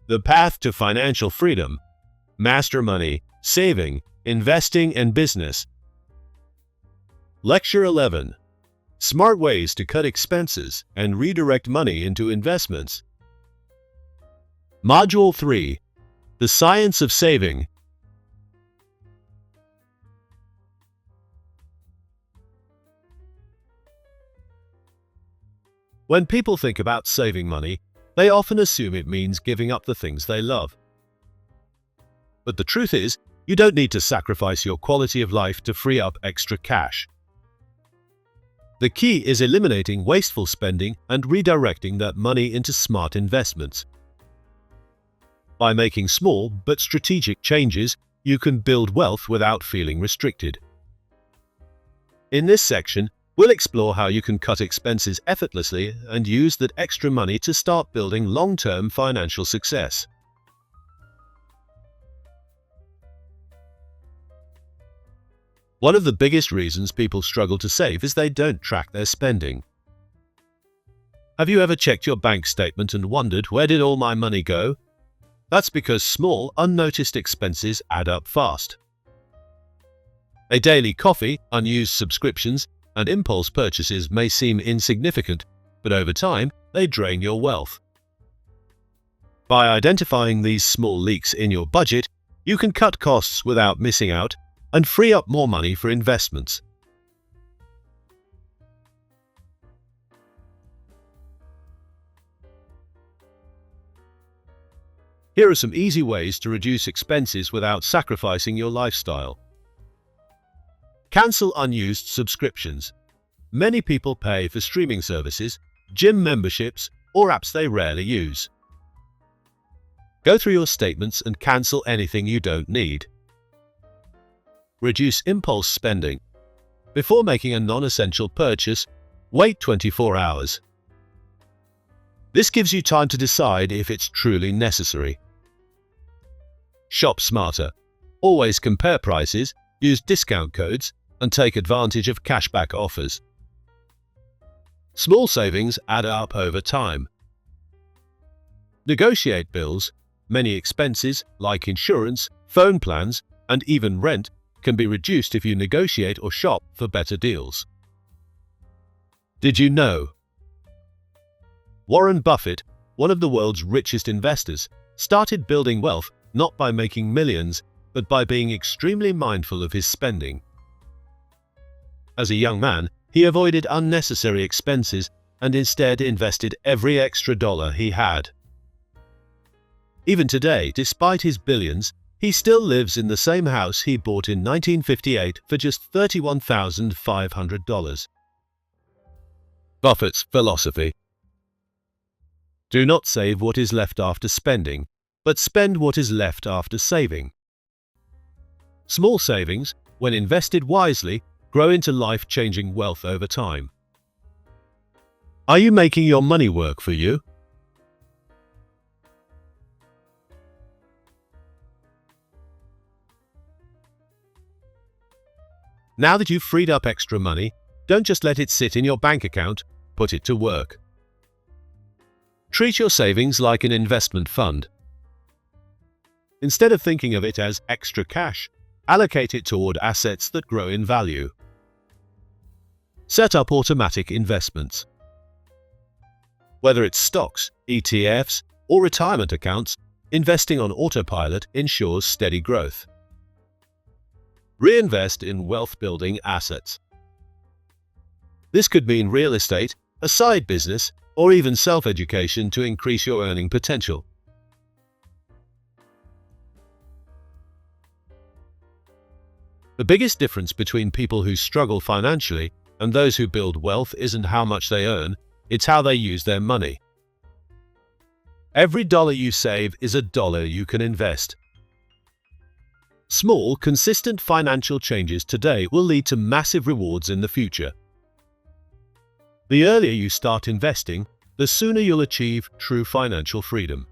The Path to Financial Freedom. Master Money, Saving, Investing and Business. Lecture 11. Smart Ways to Cut Expenses and Redirect Money into Investments. Module 3. The Science of Saving. When people think about saving money, they often assume it means giving up the things they love. But the truth is, you don't need to sacrifice your quality of life to free up extra cash. The key is eliminating wasteful spending and redirecting that money into smart investments. By making small but strategic changes, you can build wealth without feeling restricted. In this section, we'll explore how you can cut expenses effortlessly and use that extra money to start building long-term financial success. One of the biggest reasons people struggle to save is they don't track their spending. Have you ever checked your bank statement and wondered, where did all my money go? That's because small, unnoticed expenses add up fast. A daily coffee, unused subscriptions, and impulse purchases may seem insignificant, but over time, they drain your wealth. By identifying these small leaks in your budget, you can cut costs without missing out and free up more money for investments. Here are some easy ways to reduce expenses without sacrificing your lifestyle. Cancel unused subscriptions. Many people pay for streaming services, gym memberships, or apps they rarely use. Go through your statements and cancel anything you don't need. Reduce impulse spending. Before making a non-essential purchase, wait 24 hours. This gives you time to decide if it's truly necessary. Shop smarter. Always compare prices, use discount codes, and take advantage of cashback offers. Small savings add up over time. Negotiate bills. Many expenses, like insurance, phone plans, and even rent, can be reduced if you negotiate or shop for better deals. Did you know? Warren Buffett, one of the world's richest investors, started building wealth not by making millions, but by being extremely mindful of his spending. As a young man, he avoided unnecessary expenses and instead invested every extra dollar he had. Even today, despite his billions, he still lives in the same house he bought in 1958 for just $31,500. Buffett's philosophy: do not save what is left after spending, but spend what is left after saving. Small savings, when invested wisely, grow into life-changing wealth over time. Are you making your money work for you? Now that you've freed up extra money, don't just let it sit in your bank account, put it to work. Treat your savings like an investment fund. Instead of thinking of it as extra cash, allocate it toward assets that grow in value. Set up automatic investments. Whether it's stocks, ETFs, or retirement accounts, investing on autopilot ensures steady growth. Reinvest in wealth-building assets. This could mean real estate, a side business, or even self-education to increase your earning potential. The biggest difference between people who struggle financially and those who build wealth isn't how much they earn, it's how they use their money. Every dollar you save is a dollar you can invest. Small, consistent financial changes today will lead to massive rewards in the future. The earlier you start investing, the sooner you'll achieve true financial freedom.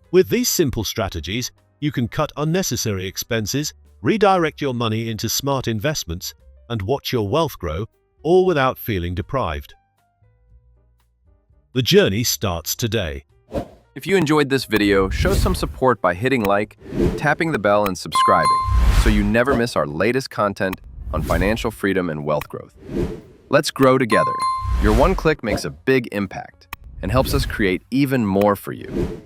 With these simple strategies, you can cut unnecessary expenses, redirect your money into smart investments, and watch your wealth grow, all without feeling deprived. The journey starts today. If you enjoyed this video, show some support by hitting like, tapping the bell, and subscribing so you never miss our latest content on financial freedom and wealth growth. Let's grow together. Your one click makes a big impact and helps us create even more for you.